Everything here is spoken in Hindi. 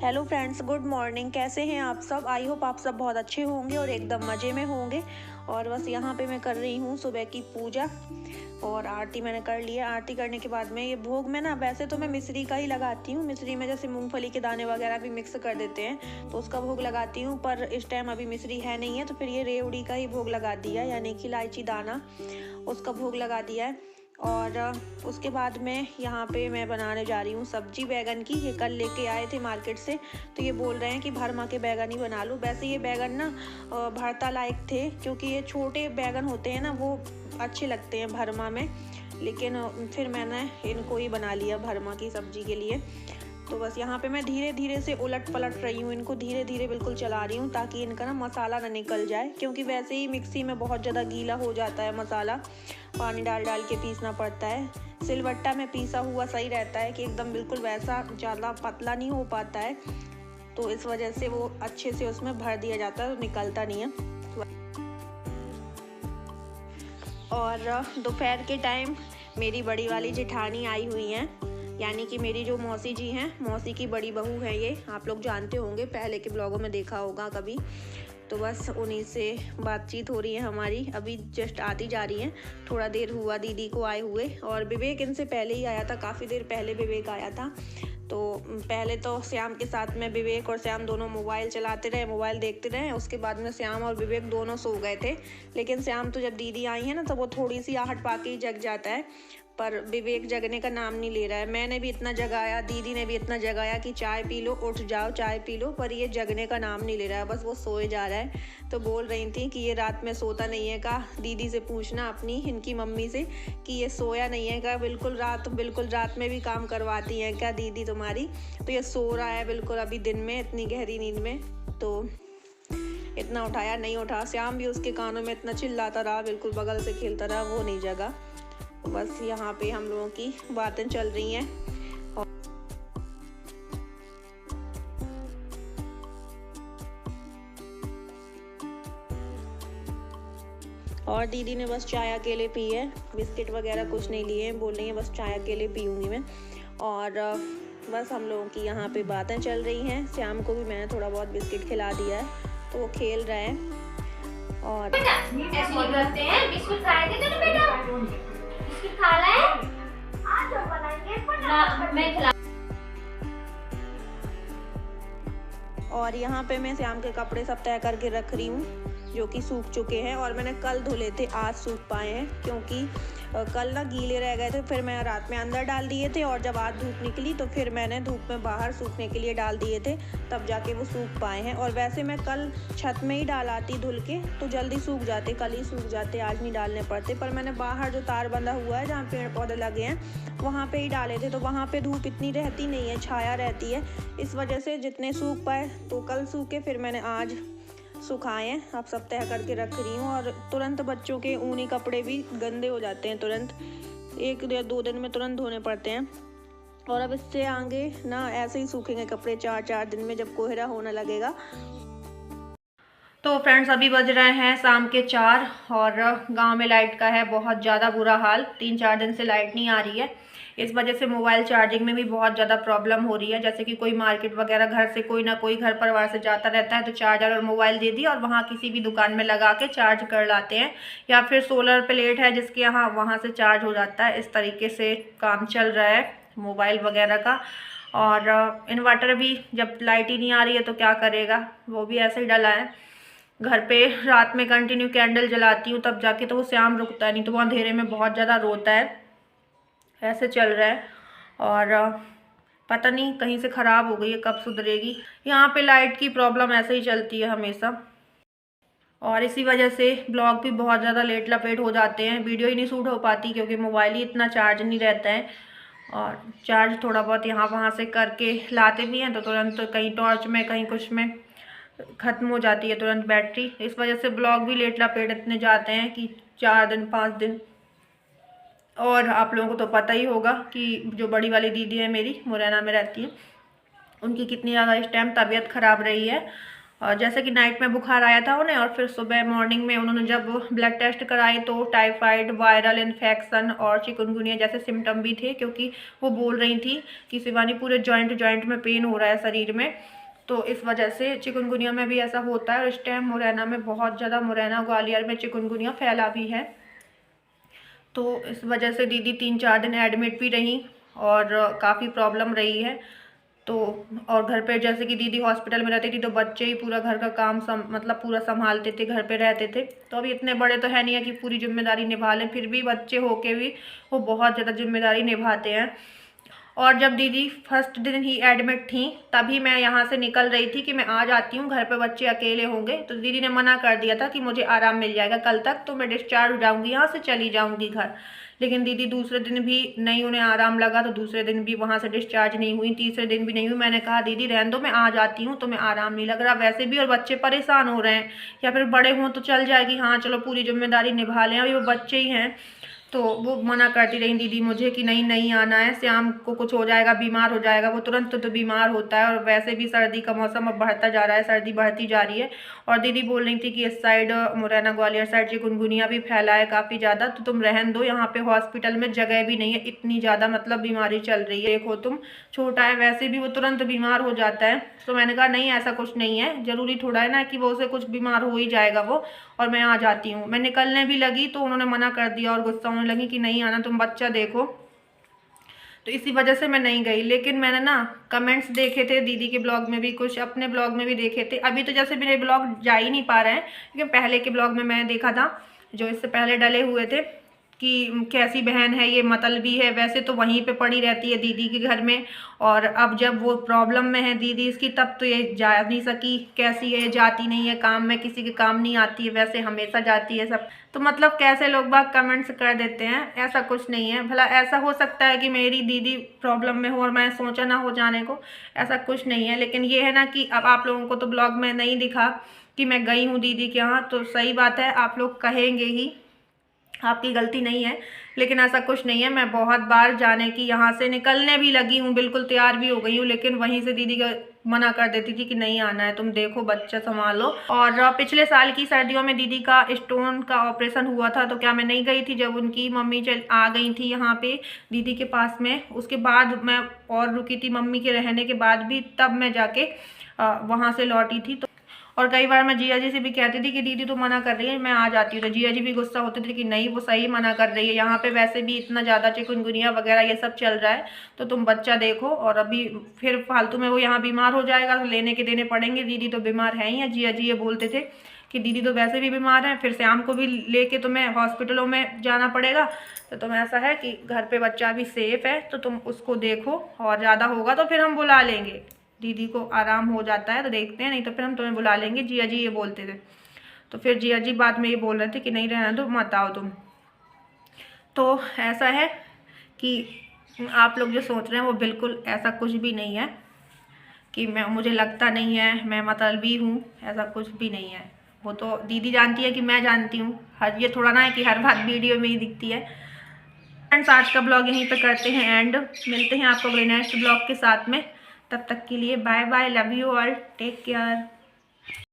Hello friends, good morning. कैसे हैं आप सब? आई होप आप सब बहुत अच्छे होंगे और एकदम मज़े में होंगे। और बस यहाँ पे मैं कर रही हूँ सुबह की पूजा और आरती मैंने कर लिया। आरती करने के बाद में ये भोग में ना, वैसे तो मैं मिश्री का ही लगाती हूँ। मिश्री में जैसे मूंगफली के दाने वगैरह भी मिक्स कर देते हैं तो उसका भोग लगाती हूँ, पर इस टाइम अभी मिश्री है नहीं है तो फिर ये रेवड़ी का ही भोग लगा दिया, यानी कि इलायची दाना, उसका भोग लगा दिया है। और उसके बाद में यहाँ पे मैं बनाने जा रही हूँ सब्जी बैगन की। ये कल लेके आए थे मार्केट से, तो ये बोल रहे हैं कि भरमा के बैगन ही बना लो। वैसे ये बैगन ना भरता लायक थे, क्योंकि ये छोटे बैगन होते हैं ना, वो अच्छे लगते हैं भरमा में, लेकिन फिर मैंने इनको ही बना लिया भरमा की सब्जी के लिए। तो बस यहाँ पे मैं धीरे धीरे से उलट पलट रही हूँ, इनको धीरे धीरे बिल्कुल चला रही हूँ ताकि इनका ना मसाला ना निकल जाए, क्योंकि वैसे ही मिक्सी में बहुत ज़्यादा गीला हो जाता है मसाला, पानी डाल डाल के पीसना पड़ता है। सिलबट्टा में पीसा हुआ सही रहता है कि एकदम बिल्कुल वैसा ज़्यादा पतला नहीं हो पाता है, तो इस वजह से वो अच्छे से उसमें भर दिया जाता है तो निकलता नहीं है। और दोपहर के टाइम मेरी बड़ी वाली जेठानी आई हुई हैं, यानी कि मेरी जो मौसी जी हैं, मौसी की बड़ी बहू है ये। आप लोग जानते होंगे, पहले के ब्लॉगों में देखा होगा कभी। तो बस उन्हीं से बातचीत हो रही है हमारी। अभी जस्ट आती जा रही हैं, थोड़ा देर हुआ दीदी को आए हुए। और विवेक इनसे पहले ही आया था, काफ़ी देर पहले विवेक आया था। तो पहले तो श्याम के साथ में विवेक और श्याम दोनों मोबाइल चलाते रहे, मोबाइल देखते रहे। उसके बाद में श्याम और विवेक दोनों सो गए थे, लेकिन श्याम तो जब दीदी आई है ना, तो वो थोड़ी सी आहट पाके ही जग जाता है, पर विवेक जगने का नाम नहीं ले रहा है। मैंने भी इतना जगाया, दीदी ने भी इतना जगाया कि चाय पी लो, उठ जाओ, चाय पी लो, पर ये जगने का नाम नहीं ले रहा है, बस वो सोए जा रहा है। तो बोल रही थी कि ये रात में सोता नहीं है का, दीदी से पूछना अपनी, इनकी मम्मी से, कि ये सोया नहीं है का, बिल्कुल रात में भी काम करवाती है क्या दीदी तुम्हारी? तो ये सो रहा है बिल्कुल अभी दिन में, इतनी गहरी नींद में। तो इतना उठाया, नहीं उठा। श्याम भी उसके कानों में इतना चिल्लाता रहा, बिल्कुल बगल से खेलता रहा, वो नहीं जगा। बस यहाँ पे हम लोगों की बातें चल रही हैं। और दीदी ने बस चाय अकेले पी है, बिस्किट वगैरह कुछ नहीं लिए हैं, बोल रही हैं बस चाय अकेले पीऊँगी मैं। और बस हम लोगों की यहाँ पे बातें चल रही हैं। श्याम को भी मैंने थोड़ा बहुत बिस्किट खिला दिया है, तो वो खेल रहे हैं। और बिस्कुट खाए थे ना बेटा, बिस्कुट खा रहा है, आज बनाएंगे ना, मैं खिला। और यहाँ पे मैं श्याम के कपड़े सब तय करके रख रही हूँ, जो कि सूख चुके हैं। और मैंने कल धुले थे, आज सूख पाए हैं, क्योंकि कल ना गीले रह गए थे, फिर मैं रात में अंदर डाल दिए थे, और जब आज धूप निकली तो फिर मैंने धूप में बाहर सूखने के लिए डाल दिए थे, तब जाके वो सूख पाए हैं। और वैसे मैं कल छत में ही डाल आती धुल के, तो जल्दी सूख जाते, कल ही सूख जाते, आज नहीं डालने पड़ते। पर मैंने बाहर जो तार बंधा हुआ है, जहाँ पेड़ पौधे लगे हैं, वहाँ पे ही डाले थे, तो वहाँ पे धूप इतनी रहती नहीं है, छाया रहती है, इस वजह से जितने सूख पाए तो कल सूखे, फिर मैंने आज सुखाए हैं। आप सब तय करके रख रही हूँ। और तुरंत बच्चों के ऊनी कपड़े भी गंदे हो जाते हैं, तुरंत 1 या 2 दिन में तुरंत धोने पड़ते हैं। और अब इससे आगे ना ऐसे ही सूखेंगे कपड़े 4-4 दिन में, जब कोहरा होने लगेगा। तो फ्रेंड्स, अभी बज रहे हैं शाम के 4 और गांव में लाइट का है बहुत ज़्यादा बुरा हाल। 3-4 दिन से लाइट नहीं आ रही है, इस वजह से मोबाइल चार्जिंग में भी बहुत ज़्यादा प्रॉब्लम हो रही है। जैसे कि कोई मार्केट वगैरह घर से कोई ना कोई घर परिवार से जाता रहता है, तो चार्जर और मोबाइल दे दी और वहाँ किसी भी दुकान में लगा के चार्ज कर लाते हैं, या फिर सोलर प्लेट है जिसके यहाँ, वहाँ से चार्ज हो जाता है। इस तरीके से काम चल रहा है मोबाइल वगैरह का। और इन्वर्टर भी जब लाइट ही नहीं आ रही है तो क्या करेगा, वो भी ऐसे ही डला है। घर पे रात में कंटिन्यू कैंडल जलाती हूँ, तब जाके तो वो श्याम रुकता है, नहीं तो वो अंधेरे में बहुत ज़्यादा रोता है। ऐसे चल रहा है। और पता नहीं कहीं से ख़राब हो गई है, कब सुधरेगी। यहाँ पे लाइट की प्रॉब्लम ऐसे ही चलती है हमेशा, और इसी वजह से ब्लॉग भी बहुत ज़्यादा लेट लपेट हो जाते हैं, वीडियो ही नहीं शूट हो पाती, क्योंकि मोबाइल ही इतना चार्ज नहीं रहता है। और चार्ज थोड़ा बहुत यहाँ वहाँ से करके लाते भी हैं, तो तुरंत कहीं टॉर्च में कहीं कुछ में ख़त्म हो जाती है तुरंत बैटरी। इस वजह से ब्लॉग भी लेट लपेट इतने जाते हैं कि 4 दिन 5 दिन। और आप लोगों को तो पता ही होगा कि जो बड़ी वाली दीदी है मेरी, मुरैना में रहती है, उनकी कितनी ज़्यादा इस टाइम तबीयत ख़राब रही है। और जैसे कि नाइट में बुखार आया था उन्हें, और फिर सुबह मॉर्निंग में उन्होंने जब ब्लड टेस्ट कराई तो टाइफाइड, वायरल इन्फेक्शन और चिकनगुनिया जैसे सिम्टम भी थे, क्योंकि वो बोल रही थी कि शिवानी पूरे जॉइंट में पेन हो रहा है शरीर में। तो इस वजह से चिकनगुनिया में भी ऐसा होता है, और इस टाइम मुरैना में बहुत ज़्यादा, मुरैना ग्वालियर में चिकनगुनिया फैला भी है। तो इस वजह से दीदी 3-4 दिन एडमिट भी रही और काफ़ी प्रॉब्लम रही है। तो और घर पे जैसे कि दीदी हॉस्पिटल में रहती थी तो बच्चे ही पूरा घर का काम मतलब पूरा संभालते थे, घर पे रहते थे। तो अभी इतने बड़े तो है नहीं है कि पूरी जिम्मेदारी निभा लें, फिर भी बच्चे होके भी वो बहुत ज़्यादा जिम्मेदारी निभाते हैं। और जब दीदी फर्स्ट दिन ही एडमिट थी तभी मैं यहाँ से निकल रही थी कि मैं आ जाती हूँ, घर पे बच्चे अकेले होंगे। तो दीदी ने मना कर दिया था कि मुझे आराम मिल जाएगा कल तक, तो मैं डिस्चार्ज हो जाऊँगी, यहाँ से चली जाऊँगी घर। लेकिन दीदी दूसरे दिन भी नहीं उन्हें आराम लगा, तो दूसरे दिन भी वहाँ से डिस्चार्ज नहीं हुई, तीसरे दिन भी नहीं हुई। मैंने कहा दीदी रहने दो, मैं आ जाती हूँ, तुम्हें आराम नहीं लग रहा वैसे भी, और बच्चे परेशान हो रहे हैं, या फिर बड़े हों तो चल जाएगी, हाँ चलो पूरी जिम्मेदारी निभा लें, अभी वो बच्चे ही हैं। तो वो मना करती रही दीदी मुझे कि नहीं आना है, श्याम को कुछ हो जाएगा, बीमार हो जाएगा, वो तुरंत तो बीमार होता है, और वैसे भी सर्दी का मौसम अब बढ़ता जा रहा है, सर्दी बढ़ती जा रही है। और दीदी बोल रही थी कि इस side Morena Gwalior side chikungunya भी फैला है काफ़ी ज़्यादा, तो तुम रहन दो, यहाँ पे हॉस्पिटल में जगह भी नहीं है, इतनी ज़्यादा मतलब बीमारी चल रही है। देखो तुम छोटा है, वैसे भी वो तुरंत बीमार हो जाता है। तो मैंने कहा नहीं ऐसा कुछ नहीं है, ज़रूरी थोड़ा है ना कि वो उसे कुछ बीमार हो ही जाएगा वो, और मैं आ जाती हूँ। मैं निकलने भी लगी तो उन्होंने मना कर दिया और गुस्सा होने लगी कि नहीं आना, तुम बच्चा देखो। तो इसी वजह से मैं नहीं गई। लेकिन मैंने ना कमेंट्स देखे थे दीदी के ब्लॉग में भी, कुछ अपने ब्लॉग में भी देखे थे। अभी तो जैसे मेरे ब्लॉग जा ही नहीं पा रहे हैं, क्योंकि पहले के ब्लॉग में मैंने देखा था जो इससे पहले डले हुए थे कि कैसी बहन है ये, मतलबी है, वैसे तो वहीं पे पड़ी रहती है दीदी के घर में, और अब जब वो प्रॉब्लम में है दीदी इसकी, तब तो ये जा नहीं सकी, कैसी है, जाती नहीं है काम में, किसी के काम नहीं आती है, वैसे हमेशा जाती है सब। तो मतलब कैसे लोग बाग कमेंट्स कर देते हैं, ऐसा कुछ नहीं है। भला ऐसा हो सकता है कि मेरी दीदी प्रॉब्लम में हो और मैं सोचा ना हो जाने को, ऐसा कुछ नहीं है। लेकिन ये है ना कि अब आप लोगों को तो ब्लॉग में नहीं दिखा कि मैं गई हूँ दीदी के यहाँ, तो सही बात है, आप लोग कहेंगे ही, आपकी गलती नहीं है, लेकिन ऐसा कुछ नहीं है। मैं बहुत बार जाने की यहाँ से निकलने भी लगी हूँ, बिल्कुल तैयार भी हो गई हूँ, लेकिन वहीं से दीदी का मना कर देती थी कि नहीं आना है, तुम देखो बच्चा संभालो। और पिछले साल की सर्दियों में दीदी का स्टोन का ऑपरेशन हुआ था, तो क्या मैं नहीं गई थी जब उनकी मम्मी आ गई थी यहाँ पे दीदी के पास में। उसके बाद मैं और रुकी थी मम्मी के रहने के बाद भी, तब मैं जाके वहाँ से लौटी थी। तो और कई बार मैं जिया जी से भी कहती थी कि दीदी तो मना कर रही है, मैं आ जाती हूँ, तो जिया जी भी गुस्सा होते थे कि नहीं वो सही मना कर रही है, यहाँ पे वैसे भी इतना ज़्यादा चिकनगुनिया वगैरह ये सब चल रहा है, तो तुम बच्चा देखो, और अभी फिर फालतू में वो यहाँ बीमार हो जाएगा तो लेने के देने पड़ेंगे, दीदी तो बीमार है ही। जिया जी ये बोलते थे कि दीदी तो वैसे भी बीमार है, फिर श्याम को भी लेके तुम्हें हॉस्पिटलों में जाना पड़ेगा, तो तुम ऐसा है कि घर पे बच्चा भी सेफ है तो तुम उसको देखो, और ज़्यादा होगा तो फिर हम बुला लेंगे, दीदी को आराम हो जाता है तो देखते हैं, नहीं तो फिर हम तुम्हें बुला लेंगे, जिया जी ये बोलते थे। तो फिर जिया जी बाद में ये बोल रहे थे कि नहीं रहना तो मत आओ तुम। तो ऐसा है कि आप लोग जो सोच रहे हैं वो बिल्कुल ऐसा कुछ भी नहीं है कि मुझे लगता नहीं है मैं मतलबी हूँ, ऐसा कुछ भी नहीं है। वो तो दीदी जानती है कि मैं जानती हूँ, हर ये थोड़ा ना है कि हर बात वीडियो में ही दिखती है। फ्रेंड्स आज का ब्लॉग यहीं पे करते हैं एंड, मिलते हैं आपको अगले नेक्स्ट ब्लॉग के साथ में। तब तक के लिए bye bye, love you all, take care.